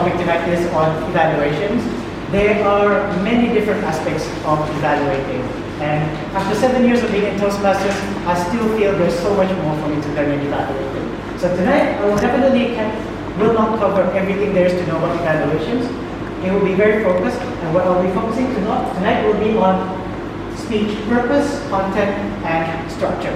topic tonight is on evaluations. There are many different aspects of evaluating. And after 7 years of being in Toastmasters, I still feel there's so much more for me to learn in evaluating. So tonight, I will definitely will not cover everything there is to know about evaluations. It will be very focused, and what I'll be focusing tonight will be on speech purpose, content, and structure.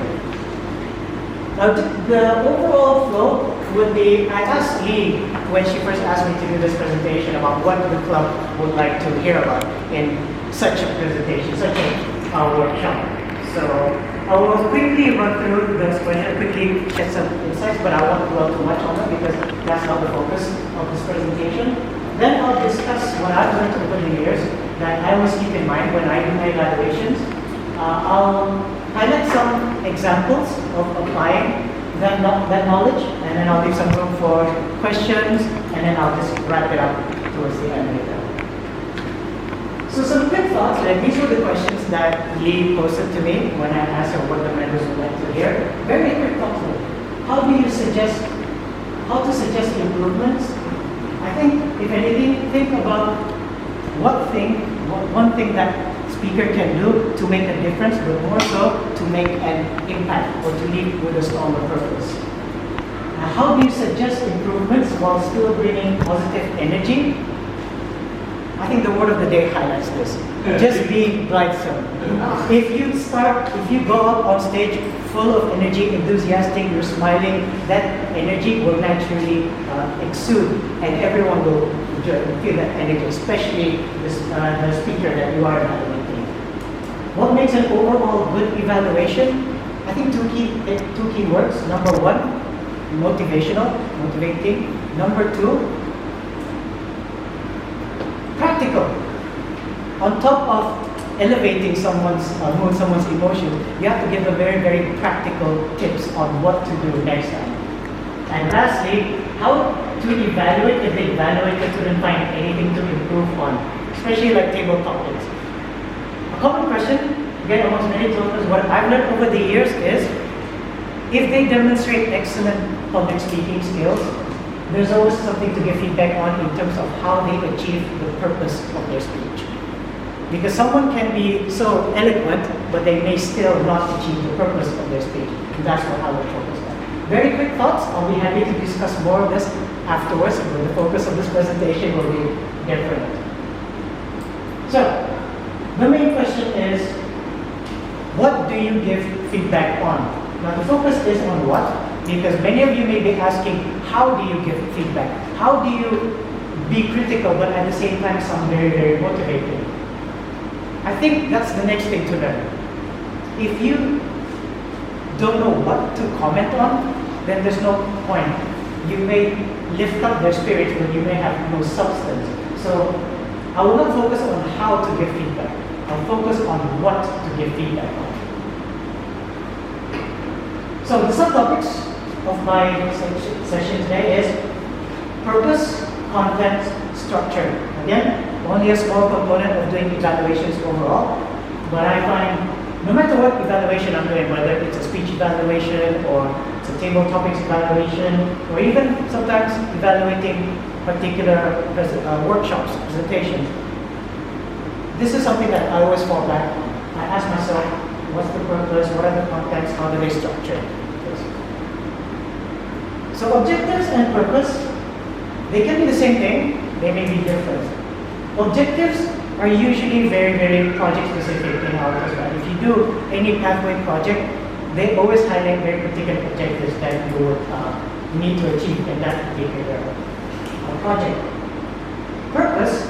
Now, the overall flow would be, I asked Lee when she first asked me to do this presentation about what the club would like to hear about in such a presentation, such a workshop. So I will quickly run through this question, quickly get some insights, but I won't dwell too much on them because that's not the focus of this presentation. Then I'll discuss what I've learned over the years that I always keep in mind when I do my evaluations. I'll highlight some examples of applying that knowledge, and then I'll leave some room for questions, and then I'll just wrap it up towards the end later. So some quick thoughts, and these were the questions that Lee posted to me when I asked her what the members would like to hear. Very quick thoughts. How to suggest improvements? I think, if anything, think about one thing that speaker can do to make a difference, but more so to make an impact or to lead with a stronger purpose. Now, how do you suggest improvements while still bringing positive energy? I think the word of the day highlights this. Just be blithesome. If you go up on stage full of energy, enthusiastic, you're smiling, that energy will naturally exude, and everyone will feel that energy, especially the speaker that you are evaluating. What makes an overall good evaluation? I think two key words. Number one, motivational, motivating. Number two, practical. On top of elevating someone's mood, someone's emotion, you have to give a very, very practical tips on what to do next time. And lastly, how to evaluate if the evaluator couldn't find anything to improve on, especially like table topics. A common question, again amongst many talkers, what I've learned over the years is, if they demonstrate excellent public speaking skills, there's always something to give feedback on in terms of how they achieve the purpose of their speech. Because someone can be so eloquent, but they may still not achieve the purpose of their speech. And that's what I would focus on. Very quick thoughts. I'll be happy to discuss more of this afterwards, but the focus of this presentation will be different. So, the main question is, what do you give feedback on? Now, the focus is on what? Because many of you may be asking, how do you give feedback? How do you be critical, but at the same time sound very, very motivating? I think that's the next thing to learn. If you don't know what to comment on, then there's no point. You may lift up their spirits, but you may have no substance. So I will not focus on how to give feedback. I'll focus on what to give feedback on. So the subtopics of my session today is purpose, content, structure. Again, only a small component of doing evaluations overall, but I find no matter what evaluation I'm doing, whether it's a speech evaluation or it's a table topics evaluation, or even sometimes evaluating particular workshops, presentations, this is something that I always fall back on. I ask myself, what's the purpose, what are the contents, how do they structure this? So objectives and purpose, they can be the same thing, they may be different. Objectives are usually very, very project specific in our perspective. If you do any pathway project, they always highlight very particular objectives that you would need to achieve in that particular project. Purpose,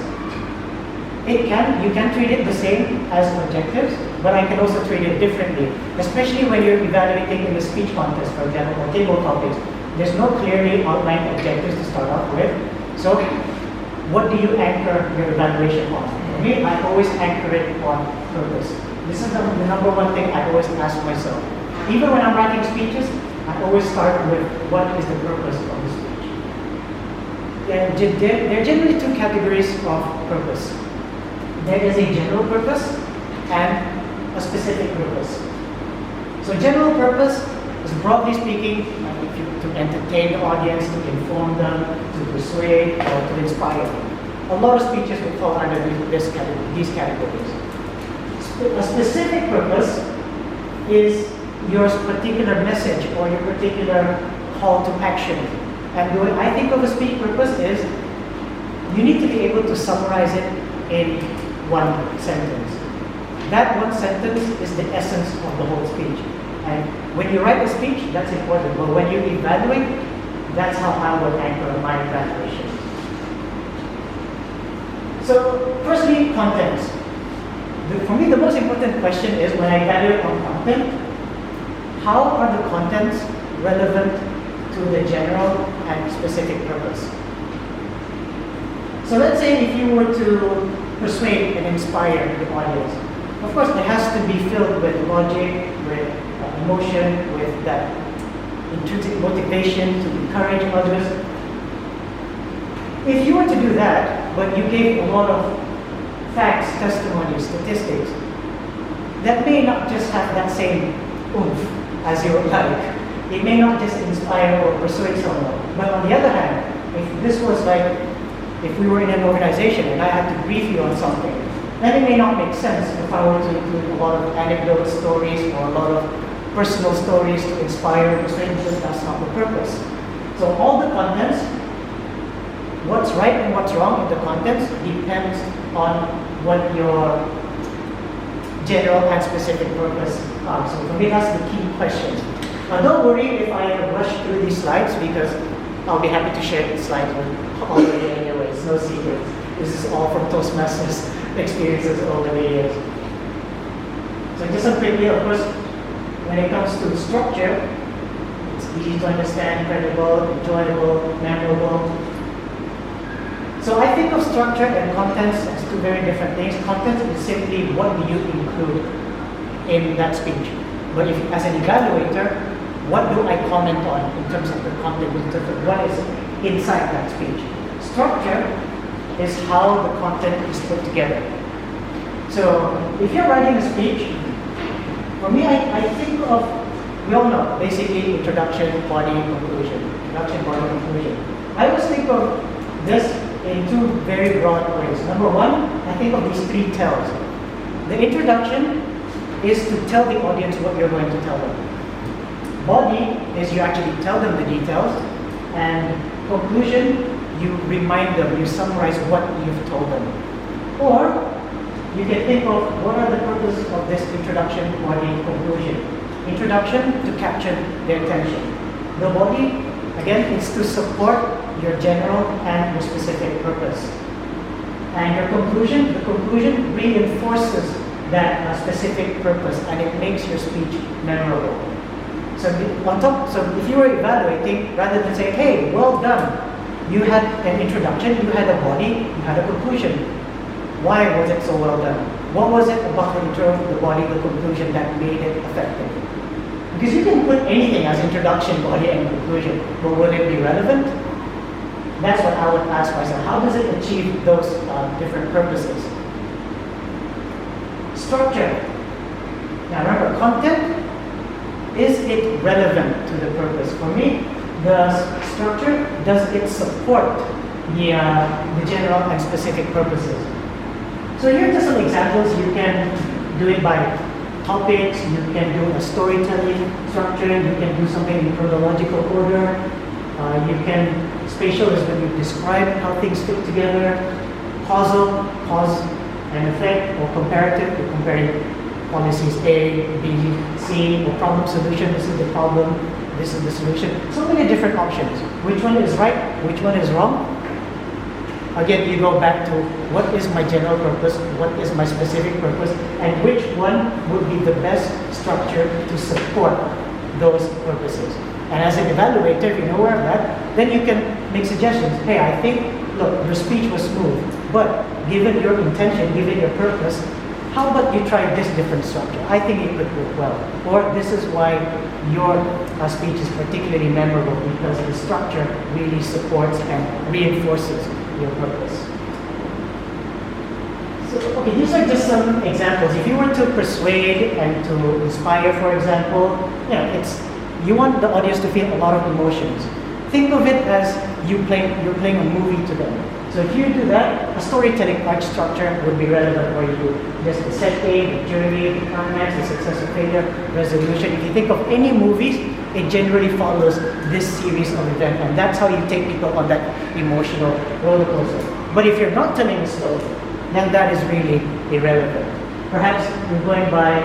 you can treat it the same as objectives, but I can also treat it differently, especially when you're evaluating in the speech contest, for example, or table topics. There's no clearly outlined objectives to start off with. So, what do you anchor your evaluation on? For me, I always anchor it on purpose. This is the number one thing I always ask myself. Even when I'm writing speeches, I always start with what is the purpose of the speech. There are generally two categories of purpose. There is a general purpose and a specific purpose. So general purpose is, broadly speaking, to entertain the audience, to inform them, to to persuade, or to inspire. A lot of speeches would fall under these categories. A specific purpose is your particular message or your particular call to action. And the way I think of a speech purpose is you need to be able to summarize it in one sentence. That one sentence is the essence of the whole speech. And when you write a speech, that's important. But when you evaluate, that's how I would anchor my evaluation. So, firstly, contents. For me, the most important question is when I evaluate on content, how are the contents relevant to the general and specific purpose? So let's say if you were to persuade and inspire the audience, of course it has to be filled with logic, with emotion, with that intrinsic motivation to encourage others. If you were to do that, but you gave a lot of facts, testimonies, statistics, that may not just have that same oomph as you would like. It may not just inspire or persuade someone. But on the other hand, if this was like, if we were in an organization and I had to brief you on something, then it may not make sense if I were to include a lot of anecdotal stories or a lot of personal stories to inspire and persuade, because that's not the purpose. So all the contents, what's right and what's wrong in the contents depends on what your general and specific purpose are. So for me, that's the key question. Now don't worry if I rush through these slides, because I'll be happy to share these slides with all of you anyway. It's no secret. This is all from Toastmasters experiences over the years. So just quickly, of course, when it comes to structure, it's easy to understand, credible, enjoyable, memorable. So I think of structure and contents as two very different things. Content is simply what do you include in that speech. But if, as an evaluator, what do I comment on in terms of the content, in terms of what is inside that speech? Structure is how the content is put together. So if you're writing a speech, for me, I think of, we all know, basically introduction, body, conclusion. Introduction, body, conclusion. I always think of this in two very broad ways. Number one, I think of these three tells. The introduction is to tell the audience what you're going to tell them. Body is you actually tell them the details, and conclusion, you remind them, you summarize what you've told them. Or you can think of what are the purposes of this introduction, body, conclusion. Introduction, to capture their attention. The body, again, is to support your general and your specific purpose. And your conclusion, the conclusion reinforces that specific purpose, and it makes your speech memorable. So if you were evaluating, rather than say, hey, well done, you had an introduction, you had a body, you had a conclusion. Why was it so well done? What was it about the intro, the body, the conclusion that made it effective? Because you can put anything as introduction, body, and conclusion, but will it be relevant? That's what I would ask myself. How does it achieve those different purposes? Structure. Now remember, content, is it relevant to the purpose? For me, the structure, does it support the general and specific purposes? So here are just some examples. You can do it by topics, you can do a storytelling structure, you can do something in chronological order, you can, spatial is when you describe how things fit together, causal, cause and effect, or comparative, you're comparing policies A, B, C, or problem solution, this is the problem, this is the solution. So many different options. Which one is right, which one is wrong? Again, you go back to what is my general purpose, what is my specific purpose, and which one would be the best structure to support those purposes. And as an evaluator, if you're aware of that, then you can make suggestions. Hey, I think, look, your speech was smooth, but given your intention, given your purpose, how about you try this different structure? I think it could work well. Or this is why your speech is particularly memorable, because the structure really supports and reinforces your purpose. So, okay, these are just some examples. If you were to persuade and to inspire, for example, you want the audience to feel a lot of emotions. think of it as you're playing a movie to them. So if you do that, a storytelling arc structure would be relevant where you do just the setting, the journey, the climax, the success or failure, resolution. If you think of any movies, it generally follows this series of events, and that's how you take people on that emotional roller coaster. But if you're not telling a story, then that is really irrelevant. Perhaps you're going by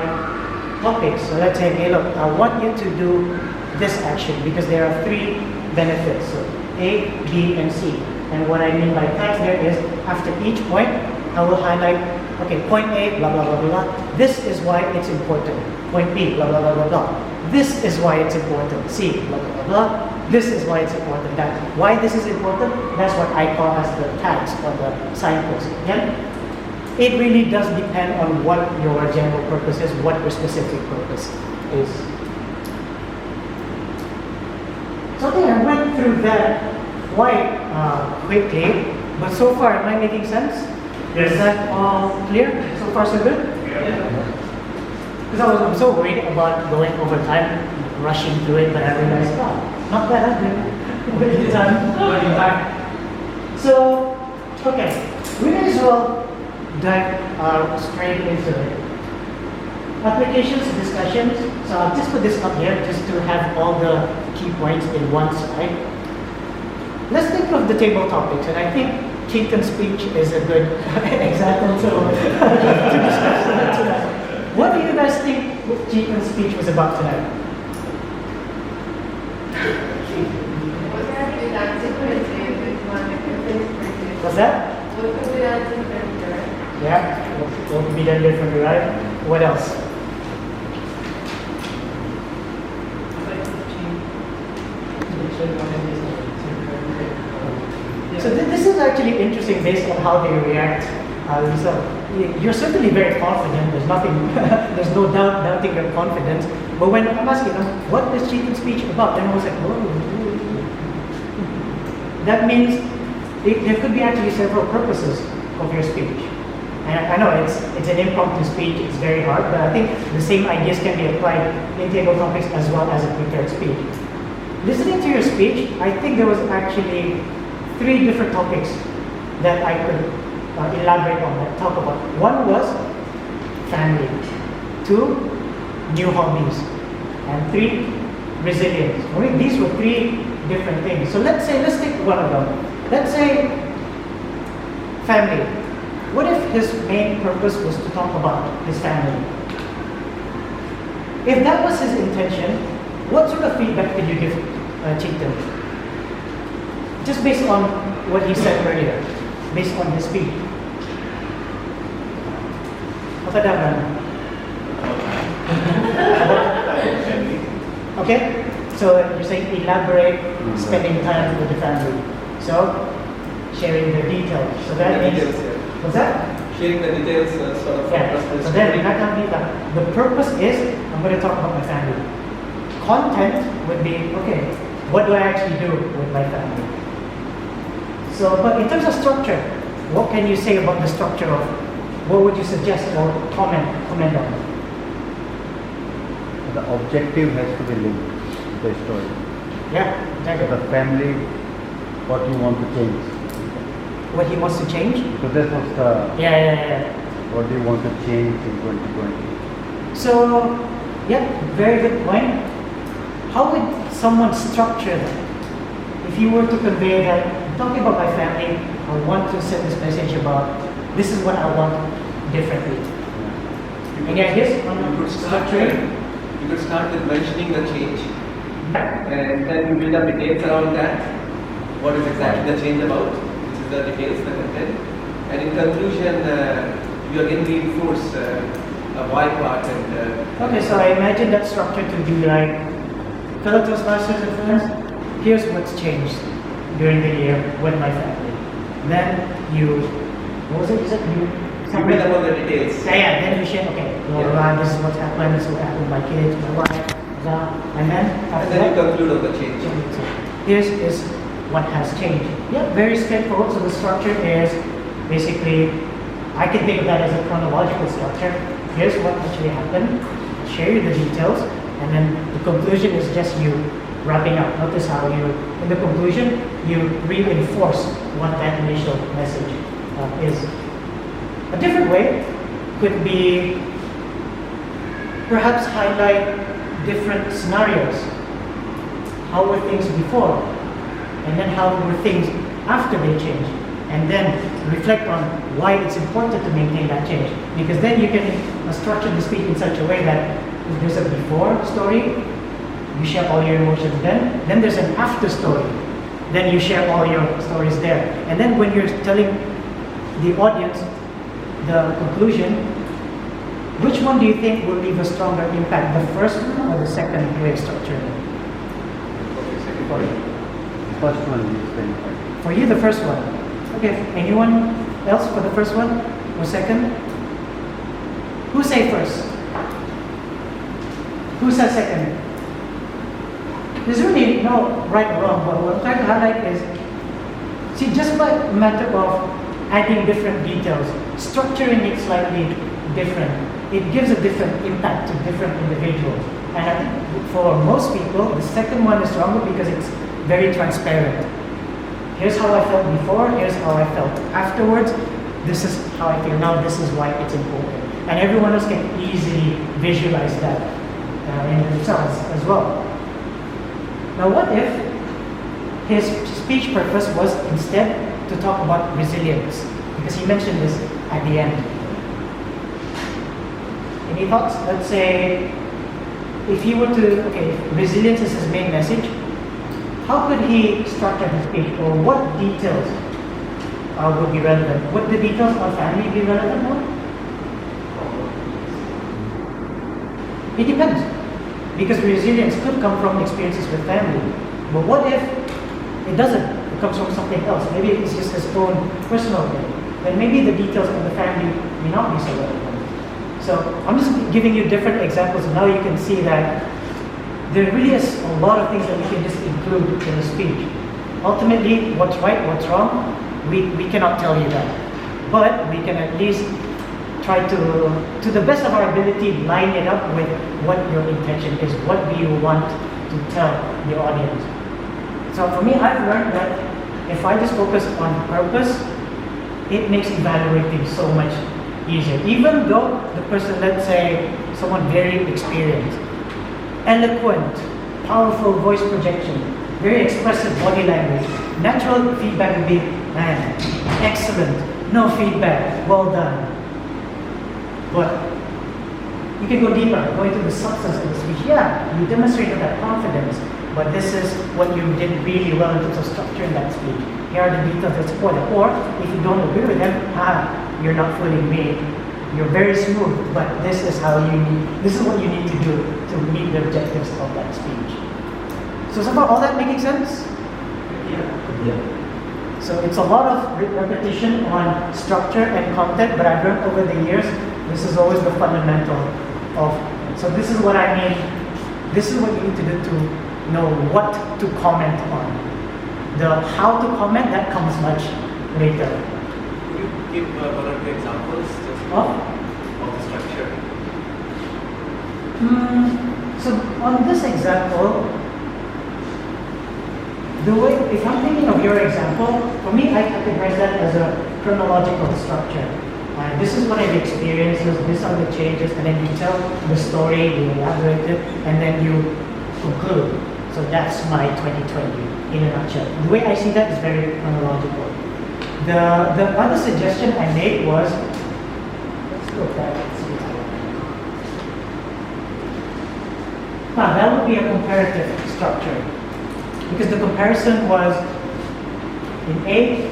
topics. So let's say, hey, look, I want you to do this action because there are 3 benefits. So A, B, and C. And what I mean by tags there is, after each point, I will highlight, okay, point A, blah, blah, blah, blah, blah. This is why it's important. Point B, blah, blah, blah, blah, blah. This is why it's important. C, blah, blah, blah, blah. This is why it's important. That why this is important, that's what I call as the tags or the signposts. Again, it really does depend on what your general purpose is, what your specific purpose is. So I think I went through that quite quickly, but so far, am I making sense? Yes. Is that all clear? So far, so good? Because I'm so worried about going over time, rushing through it, but I realized, oh, not bad, good time. So, okay, we may as well dive straight into it. Applications, discussions. So I'll just put this up here just to have all the key points in one slide. Let's think of the table topics, and I think Chieftain speech is a good example to discuss tonight. What do you guys think Chieftain speech was about tonight? What's that? Yeah, what could be done differently, right? What else? So this is actually interesting based on how they react. So you're certainly very confident. There's nothing, there's no doubting your confidence. But when I'm asking them, what is Chieftain speech about? Then I was like, whoa. That means there could be actually several purposes of your speech. And I know it's an impromptu speech. It's very hard, but I think the same ideas can be applied in table topics as well as a prepared speech. Listening to your speech, I think there was actually 3 different topics that I could elaborate on and talk about. One was family, 2, new hobbies, and 3, resilience. Okay, these were 3 different things. So let's take one of them. Let's say family. What if his main purpose was to talk about his family? If that was his intention, what sort of feedback could you give Chieftain? Just based on what he said earlier, based on his speech. Apa dapat? Okay, so you're saying elaborate, spending time with the family. So sharing the details. So that means, what's that? Sharing the details, sort of. Yeah. So then the purpose is I'm going to talk about my family. Content would be okay. What do I actually do with my family? So, but in terms of structure, what can you say about the structure of? What would you suggest or comment on? The objective has to be linked to the story. Yeah, exactly. The family, what you want to change. What he wants to change? So that was the Yeah. what do you want to change in 2020? So, yeah, very good point. How would someone structure that? If you were to convey that, talking about my family, I want to send this message about this is what I want differently. Any ideas on structuring? You could start with mentioning the change, and then you build up details around that. What is exactly the change about? This is the details, the content. And in conclusion, you again reinforce a why part and. Okay, so I imagine that structure to be like, fellow Toastmasters and friends, here's what's changed during the year with my family. Then you, what was it? You said you build up on the details. Yeah, then you share, okay, this is what's happened, this is what happened with my kids, my wife, and then after And then you that, conclude on the change. here's is what has changed. Yeah, very straightforward. So the structure is basically, I can think of that as a chronological structure. Here's what actually happened, share you the details, and then the conclusion is just you wrapping up. Notice how you, in the conclusion, you reinforce what that initial message is. A different way could be perhaps highlight different scenarios. How were things before? And then how were things after they changed? And then reflect on why it's important to maintain that change. Because then you can structure the speech in such a way that if there's a before story, you share all your emotions then there's an after story. Then you share all your stories there. And then when you're telling the audience the conclusion, which one do you think will leave a stronger impact, the first one or the second way of structuring it? For you. First one is the impact. For you, the first one. Okay, anyone else for the first one or second? Who say first? Who says second? There's really no right or wrong, but what I'm trying to highlight is, see, just by a matter of adding different details, structuring it slightly different, it gives a different impact to different individuals. And I think for most people, the second one is stronger because it's very transparent. Here's how I felt before, here's how I felt afterwards, this is how I feel now, this is why it's important. And everyone else can easily visualize that in themselves as well. Now what if his speech purpose was instead to talk about resilience? Because he mentioned this at the end. Any thoughts? Let's say if he were to, okay, resilience is his main message, how could he structure his speech, or what details would be relevant? Would the details on family be relevant now? It depends. Because resilience could come from experiences with family. But what if it doesn't? It comes from something else. Maybe it's just his own personal thing. Then maybe the details of the family may not be so relevant. So I'm just giving you different examples. Now you can see that there really is a lot of things that we can just include in a speech. Ultimately, what's right, what's wrong, we cannot tell you that. But we can at least try to the best of our ability, line it up with what your intention is. What do you want to tell the audience? So for me, I've learned that if I just focus on purpose, it makes evaluating so much easier. Even though the person, let's say, someone very experienced, eloquent, powerful voice projection, very expressive body language, natural feedback would be, man, excellent, no feedback, well done. But you can go deeper, go into the substance of the speech. Yeah, you demonstrated that confidence, but this is what you did really well in terms of structuring that speech. Here are the details that support it. Or if you don't agree with them, you're not fooling me. You're very smooth, but this is what you need to do to meet the objectives of that speech. So far, all that making sense? Yeah. So it's a lot of repetition on structure and content, but I've learned over the years, this is always the fundamental of, so this is what I mean, this is what you need to do to know what to comment on. The how to comment, that comes much later. Could you give one or two examples just of the structure? So on this example, the way, if I'm thinking of your example, for me, I categorize that as a chronological structure. This is what I've experienced, these are the changes, and then you tell the story, you elaborate it, and then you conclude. So that's my 2020 in a nutshell. The way I see that is very chronological. The other suggestion I made was, let's go back and see that would be a comparative structure. Because the comparison was, in A,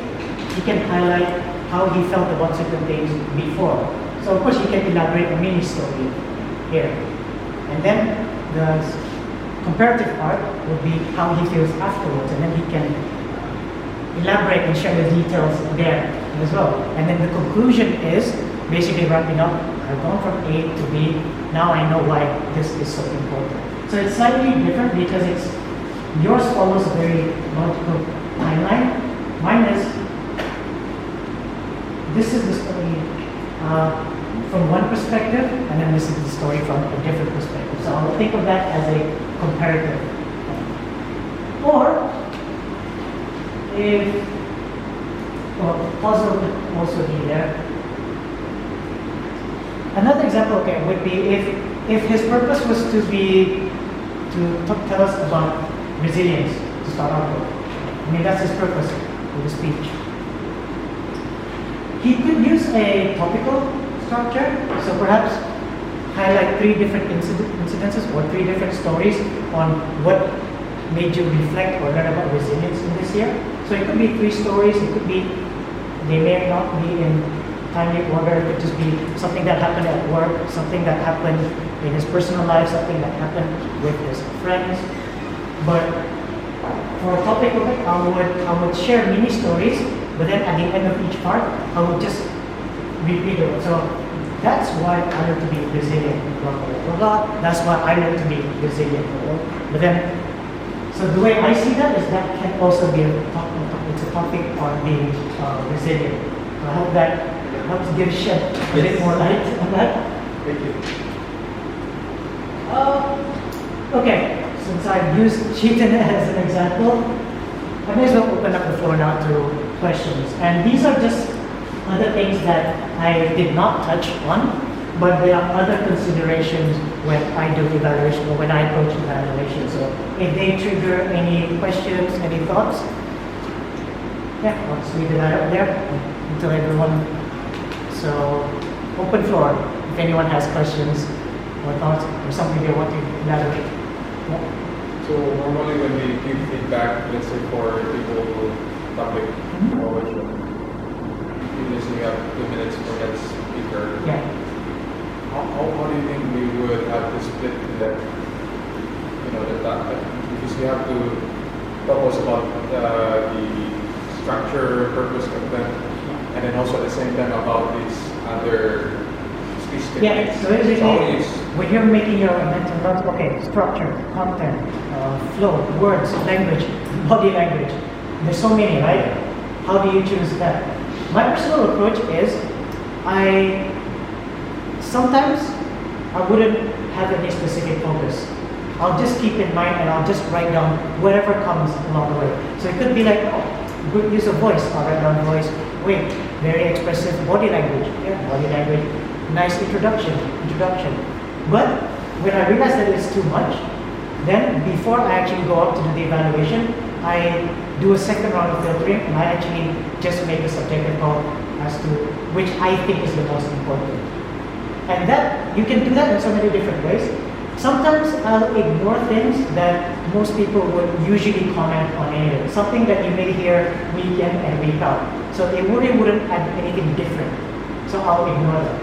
he can highlight how he felt about certain things before. So of course he can elaborate a mini story here. And then the comparative part would be how he feels afterwards, and then he can elaborate and share the details there as well. And then the conclusion is basically wrapping up, I've gone from A to B, now I know why this is so important. So it's slightly different because yours follows a very logical timeline. Mine is, this is the story from one perspective, and then this is the story from a different perspective. So I'll think of that as a comparative. Or if, well, puzzle could also be there. Another example, okay, would be if his purpose was to tell us about resilience to start out with. I mean, that's his purpose with the speech. He could use a topical structure, so perhaps highlight 3 different incidences or 3 different stories on what made you reflect or learn about resilience in this year. So it could be 3 stories, it could be, they may not be in timely order, it could just be something that happened at work, something that happened in his personal life, something that happened with his friends. But for a topic of it, I would share mini stories, but then at the end of each part, I would just repeat it. So that's why I learned to be resilient. Blah, blah, blah, blah. That's why I learned to be resilient. But then, so the way I see that is that can also be it's a topic on being resilient. So I hope that helps shed a bit more light on that. Thank you. Okay, since I've used cheating as an example, I may as well open up the floor now to questions. And these are just other things that I did not touch on, but there are other considerations when I do evaluation or when I approach evaluation. So if they trigger any questions, any thoughts, yeah, I'll just leave that up there until everyone. So open floor if anyone has questions or thoughts or something they want to elaborate. Yeah. So normally when we give feedback, let's say for people public evaluation, we usually have 2 minutes for that speaker. Yeah. How do you think we would have to split that? Because we have to talk us about the structure, purpose, content, and then also at the same time about these other speech techniques. Yeah, so basically, when you're making your mental notes, okay, structure, content, flow, words, language, body language, there's so many, right? How do you choose that? My personal approach is, sometimes I wouldn't have any specific focus. I'll just keep in mind and I'll just write down whatever comes along the way. So it could be like, good use of voice, I'll write down voice. Wait, very expressive body language. Yeah, body language. Nice introduction. But when I realize that it's too much, then before I actually go up to do the evaluation, I do a second round of filtering and I actually just make a subjective call as to which I think is the most important. And that you can do that in so many different ways. Sometimes I'll ignore things that most people would usually comment on anyway. Something that you may hear week in and week out. So it really wouldn't add anything different. So I'll ignore that.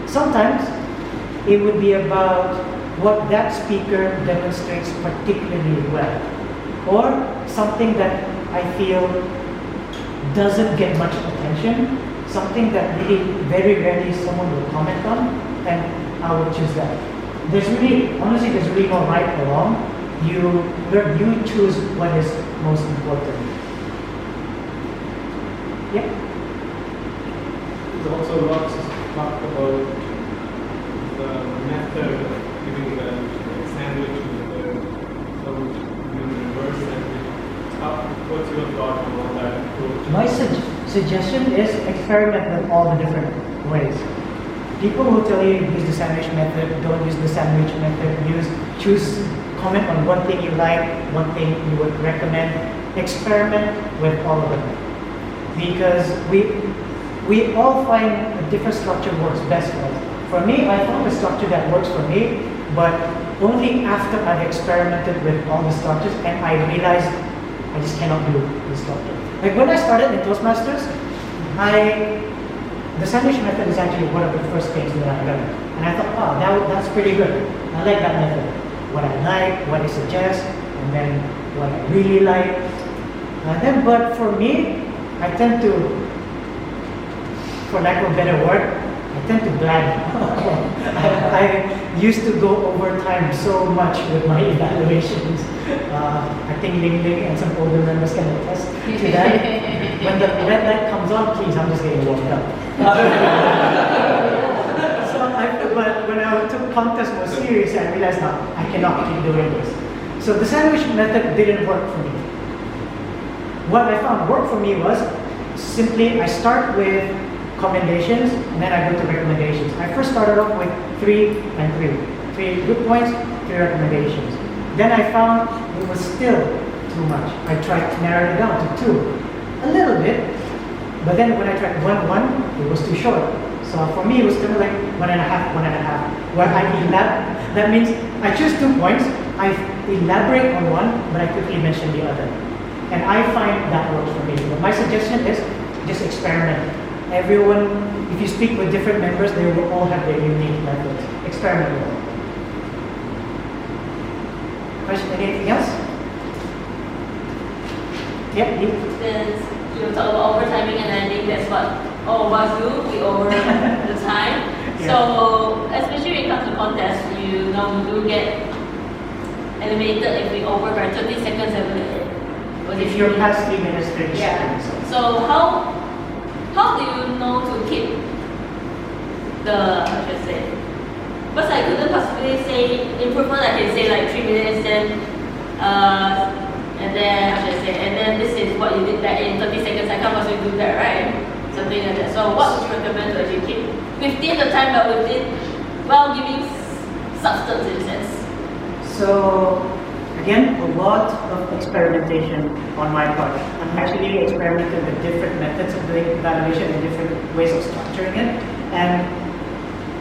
Sometimes it would be about what that speaker demonstrates particularly well. Or something that I feel doesn't get much attention. Something that really very rarely someone will comment on, and I would choose that. There's really no right or wrong. You choose what is most important. Yeah. There's also lots of talk about the method of giving the sandwich method, some reverse sandwich. What's your thought on all that approach? My suggestion is experiment with all the different ways. People will tell you use the sandwich method, don't use the sandwich method, choose, comment on one thing you like, one thing you would recommend, experiment with all of them. Because we all find a different structure works best for us. For me, I found a structure that works for me, but only after I've experimented with all the structures and I realized I just cannot do this structure. Like when I started in Toastmasters, the sandwich method is actually one of the first things that I learned. And I thought, wow, that's pretty good. I like that method. What I like, what I suggest, and then what I really like. But for me, I tend to, for lack of a better word, I tend to blag. I used to go over time so much with my evaluations. I think Ling Ling and some older members can attest to that. When the red light comes on, please, I'm just getting warmed up. But when I took contests more seriously, I realized now I cannot keep doing this. So the sandwich method didn't work for me. What I found worked for me was simply I start with commendations and then I go to recommendations. I first started off with 3 and 3. 3 good points, 3 recommendations. Then I found it was still too much. I tried to narrow it down to 2, a little bit, but then when I tried 1, it was too short. So for me, it was kind of like 1.5, 1.5. Where that means I choose 2 points, I elaborate on one, but I quickly mention the other. And I find that works for me. But my suggestion is just experiment. Everyone, if you speak with different members, they will all have their unique methods. Experiment with them. Question, anything else? Yeah, you? Since you talk about overtiming, and I think that's what all of us do, we over the time. Yeah. So, especially when it comes to contests, you know, we do get eliminated if we over by 30 seconds every minute. If you're past 3 minutes, 30 Yeah. seconds. So how do you know to keep the, how should I say? Because I couldn't possibly say improvement. I can say like 3 minutes, then and then how should I say? And then this is what you did that in 30 seconds. I can't possibly do that, right? Something like that. So what would you recommend to actually keep within the time, but within while giving substance in a sense? So, again, a lot of experimentation on my part. I'm actually experimenting with different methods of doing evaluation and different ways of structuring it. And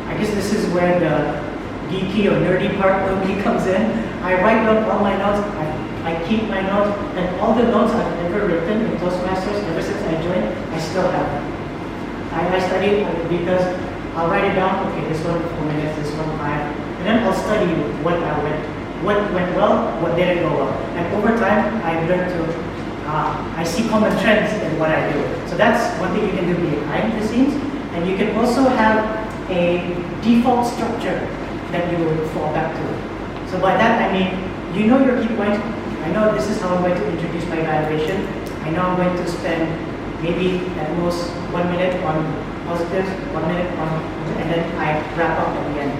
I guess this is where the geeky or nerdy part of me comes in. I write down all my notes, I keep my notes, and all the notes I've ever written in Toastmasters ever since I joined, I still have them. I study because I'll write it down, okay, this one 4 minutes, this one 5, and then I'll study what went well, what didn't go well. And over time, I've learned to, I see common trends in what I do. So that's one thing you can do behind the scenes. And you can also have a default structure that you will fall back to. So by that, I mean, you know your key points. I know this is how I'm going to introduce my evaluation. I know I'm going to spend maybe at most 1 minute on positives, 1 minute on, and then I wrap up at the end.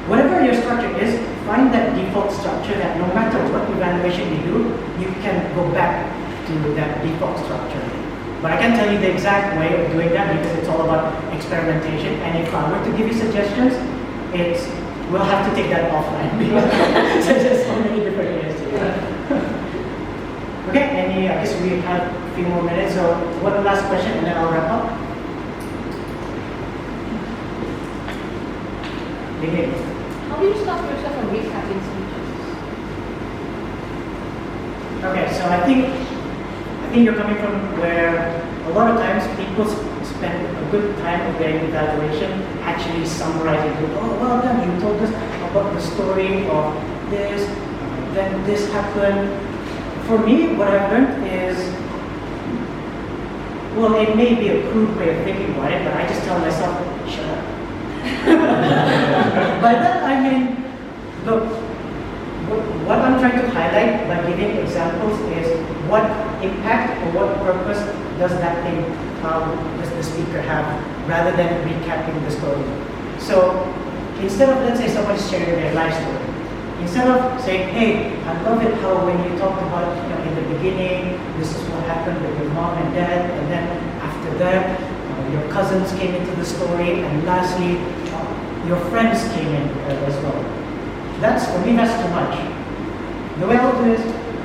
Whatever your structure is, find that default structure that no matter what evaluation you do, you can go back to that default structure. But I can't tell you the exact way of doing that because it's all about experimentation. And if I were to give you suggestions, we'll have to take that offline because there's so many different ways to do that. Okay, I guess we have a few more minutes. So one last question and then I'll wrap up. Begin. How do you stop yourself from recapping speeches? Okay, so I think you're coming from where a lot of times people spend a good time of their evaluation actually summarizing. Oh, well done, you told us about the story of this, then this happened. For me, what I've learned is, well, it may be a crude way of thinking about it, but I just tell myself, shut up. By that I mean, look, what I'm trying to highlight by giving examples is what impact or what purpose does that thing, does the speaker have, rather than recapping the story. So instead of, let's say somebody's sharing their life story, instead of saying, hey, I love it how when you talked about, in the beginning, this is what happened with your mom and dad, and then after that, your cousins came into the story, and lastly, your friends came in as well. For me, that's too much. The way I'll do is,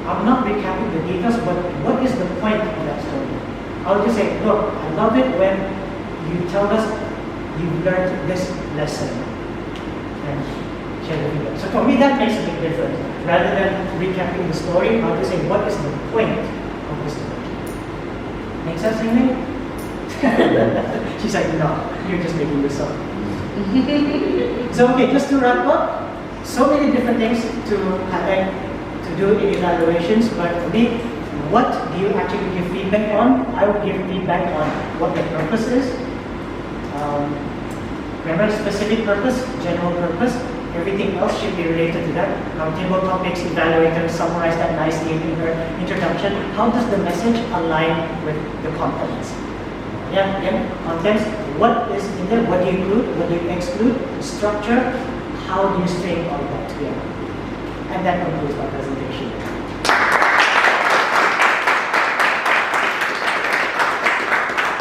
I'm not recapping the details, but what is the point of that story? I'll just say, look, I love it when you tell us you've learned this lesson. And share the feedback. So for me, that makes a big difference. Rather than recapping the story, I'll just say, what is the point of the story? Make sense, Amy? She's like, no, you're just making this up. So okay, just to wrap up, so many different things to highlight, to do in evaluations, but for me, what do you actually give feedback on? I would give feedback on what the purpose is. Remember, specific purpose, general purpose, everything else should be related to that. Table topics, evaluators summarize that nicely in their introduction. How does the message align with the contents? Yeah, again, contents, what is in there, what do you include, what do you exclude, structure, how do you string all that together? And that concludes my presentation.